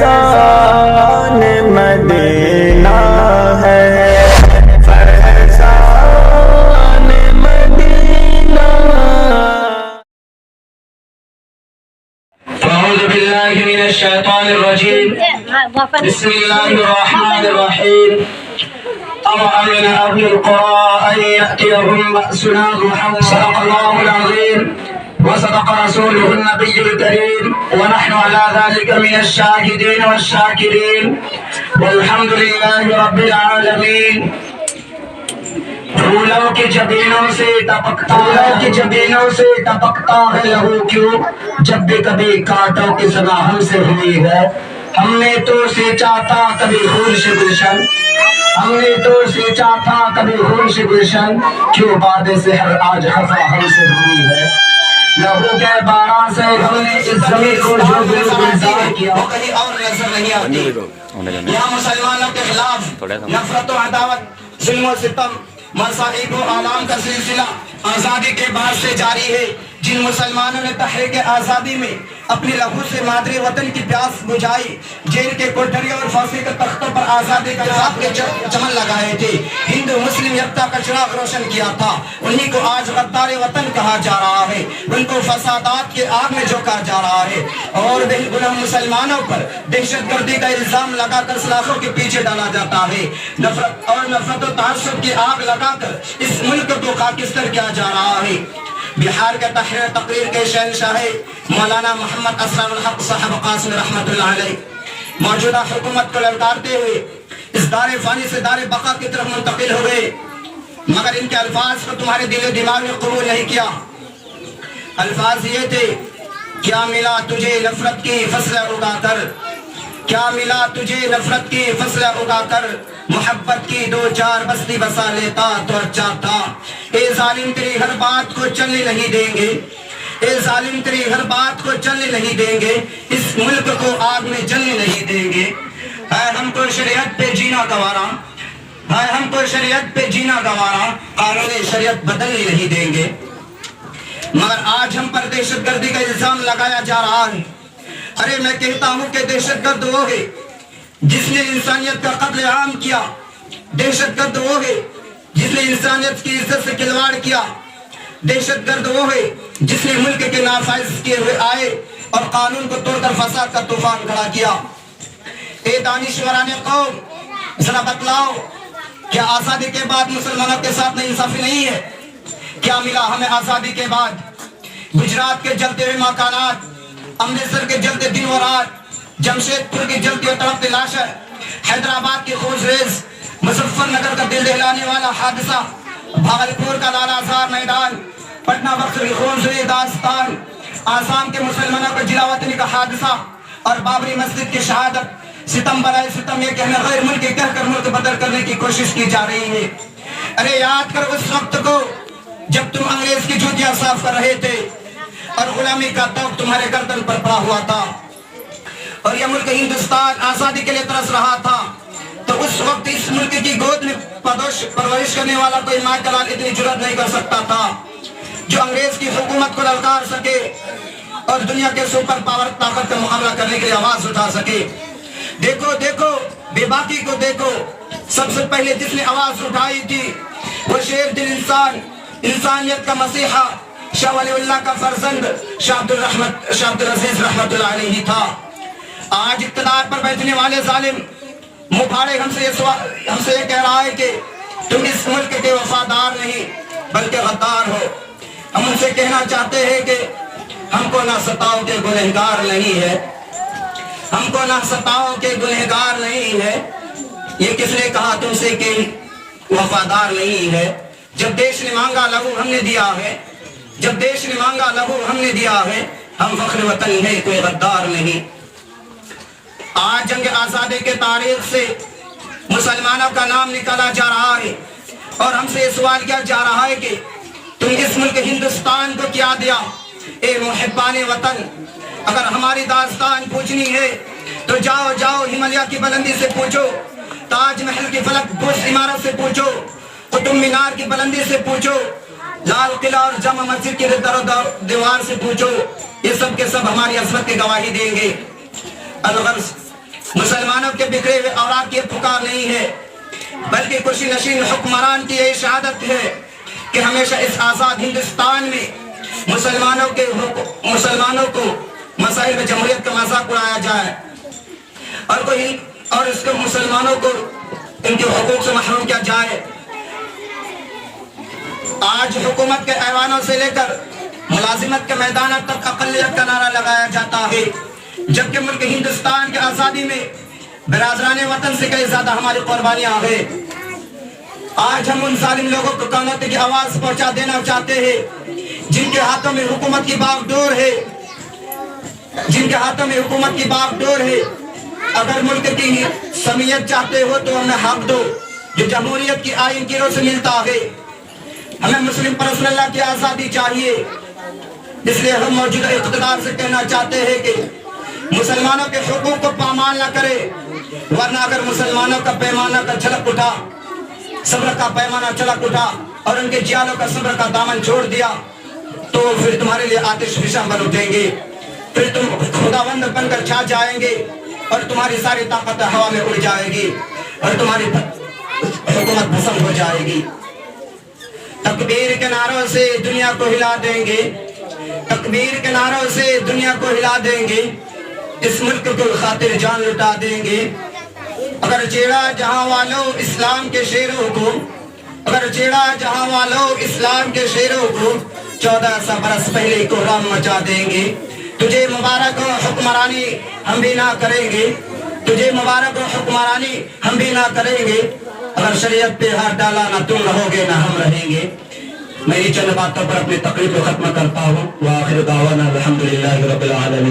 فیضان مدینہ ہے، فیضان مدینہ۔ أعوذ بالله من الشيطان الرجيم، بسم الله الرحمن الرحيم. أَوَأَمِنَ أَهْلُ الْقُرَىٰ أَن يَأْتِيَهُم بَأْسُنَا ضُحًى. صدق الله العظيم وصدق رسوله النبي الكريم، ونحن على ذلك من الشاهدين والشاكرين، والحمد لله رب العالمين. پھولوں کی جبینوں سے ٹپکتا ہے لہو کیوں، جب بھی کبھی کانٹوں کی سزا ہم سے ہوئی ہے. ہم نے تو سینچا تھا کبھی خون سے گلشن، ہم نے تو سینچا تھا کبھی خون سے گلشن، کیوں باد سحر آج خفا ہم سے ہوئی ہے. لہو کے بارہ سے ہم نے اس زمین کو جو گلزار کیا وہ کہیں اور نظر نہیں آتی. یہاں مسلمانوں کے خلاف نفرت و عداوت، ظلم و ستم، مصائب و آلام کا سلسلہ آزادی کے بعد سے جاری ہے. جن مسلمانوں نے تحریک آزادی میں اپنی لہو سے مادری وطن کی پیاس بجھائی، جیل کے کوٹھریوں اور پھانسی کے تختوں پر آزادی کا خواب کے چمن لگائے تھے، ہندو مسلم یکتا کا چراغ روشن کیا تھا، انہی کو آج غدار وطن کہا جا رہا ہے، ان کو فسادات کے آگ میں جھونکا جا رہا ہے، اور بے گناہ مسلمانوں پر دہشت گردی کا الزام لگا کر سلاخوں کے پیچھے ڈالا جاتا ہے. نفرت و تعصب کی آگ لگا کر اس ملک کو خاکستر کیا جا رہا ہے. بہار کے تقریر کے شہنشاہ مولانا محمد اسرار الحق صاحب قاسم رحمت اللہ علیہ موجودہ حکومت کو للکارتے ہوئے اس دار فانی سے دار بقا کی طرف منتقل ہوئے، مگر ان کے الفاظ کو تمہارے دل و دماغ میں قبول نہیں کیا. الفاظ یہ تھے: کیا ملا تجھے نفرت کی فصل اگا کر، کیا ملا تجھے نفرت کی فصل اگا کر، محبت کی دو چار بستی بسا لیتا تو اچھا تھا. اے ظالم تیری ہر بات کو چلنے نہیں دیں گے، اے ظالم تیری ہر بات کو چلنے نہیں دیں گے، اس ملک کو آگ میں جلنے نہیں دیں گے. ہے ہم کو شریعت پہ جینا گوارا، ہے ہم کو شریعت پہ جینا گوارا، قانون شریعت بدلنے نہیں دیں گے. مگر آج ہم پر دہشت گردی کا الزام لگایا جا رہا ہے. ارے میں کہتا ہوں کہ دہشت گرد وہ ہے جس نے انسانیت کا قتل عام کیا، دہشت گرد وہ ہے جس نے انسانیت کی عزت سے کھلواڑ کیا، دہشت گرد وہ ہے جس نے ملک کے نافذ کیے ہوئے آئے اور قانون کو توڑ کر فساد کا طوفان کھڑا کیا. اے دانشوران قوم، ذرا بتلاؤ، کیا آزادی کے بعد مسلمانوں کے ساتھ انصافی نہیں ہے؟ کیا ملا ہمیں آزادی کے بعد؟ گجرات کے جلتے ہوئے مکانات، امرتسر کے جلتے دن و رات، جمشید پور کی جلتی و تڑپتی لاشیں، حیدرآباد کی خوش ریز، مظفر نگر کا دل دہلانے والا حادثہ، بھاگلپور کا لال آزار میدان، پٹنہ بخش کی خونزوئی داستان، آسام کے مسلمانوں کا جلا وطنی کا حادثہ اور بابری مسجد کی شہادت. ستم برائے ستم یہ کہ ہمیں غیر ملکی کہہ کر ملک بدل کرنے کی کوشش کی جا رہی ہے. ارے یاد کر اس وقت کو جب تم انگریز کی جوتیاں صاف کر رہے تھے اور غلامی کا توق تمہارے گردن پر پڑا ہوا تھا اور یہ ملک ہندوستان آزادی کے لیے ترس رہا تھا. تو اس وقت اس ملک کی گود میں پرورش کرنے والا کوئی ماں جلال اتنی جرات نہیں کر سکتا تھا جو انگریز کی حکومت کو للکار سکے اور دنیا کے سپر پاور طاقت کا مقابلہ کرنے کے لیے آواز اٹھا سکے. دیکھو دیکھو بے باکی کو دیکھو، سب سے پہلے جس نے آواز اٹھائی تھی وہ شیر دل انسان، انسانیت کا مسیحا، شاہ ولی اللہ کا فرزند شاہ عبدالعزیز رحمت اللہ علیہ تھا. آج اقتدار پر بیٹھنے والے ظالم منہ پھاڑے ہم سے یہ کہہ رہا ہے کہ تم اس ملک کے وفادار نہیں بلکہ غدار ہو. ہم ان سے کہنا چاہتے ہیں کہ ہم کو نہ ستاؤ کہ گنہگار نہیں ہے، ہم کو نہ ستاؤ کہ گنہگار نہیں ہے. یہ کس نے کہا تم سے کہ وفادار نہیں ہے؟ جب دیش نے مانگا لہو ہم نے دیا ہے، جب دیش نے مانگا لہو ہم نے دیا ہے، ہم فخر وطن ہے کوئی غدار نہیں. آج جنگ آزادی کے تاریخ سے مسلمانوں کا نام نکالا جا رہا ہے اور ہم سے یہ سوال کیا جا رہا ہے کہ تم اس ملک ہندوستان کو کیا دیا؟ اے محبان وطن، اگر ہماری داستان پوچھنی ہے تو جاؤ ہمالیہ کی بلندی سے پوچھو، تاج محل کی فلک بوش عمارت سے پوچھو، قطب مینار کی بلندی سے پوچھو، لال قلعہ اور جامع مسجد کی دیوار سے پوچھو، یہ سب کے سب ہماری عظمت کی گواہی دیں گے. الغرض مسلمانوں کے بکھرے ہوئے اوراق کی پکار نہیں ہے، بلکہ کرسی نشین حکمران کی یہ شہادت ہے کہ ہمیشہ اس آزاد ہندوستان میں مسلمانوں کو مسائل میں جمہوریت کا مذاق اڑایا جائے اور اس کو مسلمانوں کو ان کے حقوق سے محروم کیا جائے۔ آج حکومت کے ایوانوں سے لے کر ملازمت کے میدانوں تک اقلیت کا نعرہ لگایا جاتا ہے، جبکہ ملک ہندوستان کی آزادی میں برادران وطن سے کئی زیادہ ہماری قربانیاں ہیں۔ آج ہم ان ظالم لوگوں کو قیامت کی آواز پہنچا دینا چاہتے ہیں جن کے ہاتھوں میں حکومت کی باغ ڈور ہے، اگر ملک کی سمیت چاہتے ہو تو ہمیں حق دو جو جمہوریت کی آئین کی روح سے ملتا ہے۔ ہمیں مسلم پرسنل اللہ کی آزادی چاہیے، اس لیے ہم موجودہ اقتدار سے کہنا چاہتے ہیں کہ مسلمانوں کے حقوق کو پامال نہ کرے، ورنہ اگر مسلمانوں کا پیمانہ کا چھلک اٹھا، صبر کا پیمانہ چھلک اٹھا اور ان کے جیالوں کا صبر کا دامن چھوڑ دیا تو پھر تمہارے لیے آتش فشاں بن اٹھیں گے، پھر تم خداوند بن کر چھا جائیں گے اور تمہاری ساری طاقت ہوا میں اڑ جائے گی اور تمہاری حکومت بھسم ہو جائے گی۔ تکبیر کے نعروں سے دنیا کو ہلا دیں گے، تکبیر کے نعروں سے دنیا کو ہلا دیں گے، اس ملک کو خاطر جان لٹا دیں گے۔ اگر چیڑا جہاں والوں اسلام کے شیروں کو، اگر چیڑا جہاں والوں اسلام کے شیروں کو 1400 برس پہلے کو رام مچا دیں گے۔ تجھے مبارک ہو حکمرانی ہم بھی نہ کریں گے، تجھے مبارک ہو حکمرانی ہم بھی نہ کریں گے، اگر شریعت پہ ہاتھ ڈالا نہ تم رہو گے نہ ہم رہیں گے۔ میں یہ چند باتوں پر اپنی تقریر کو ختم کرتا ہوں۔ وآخر دعوانا الحمدللہ رب العالمین۔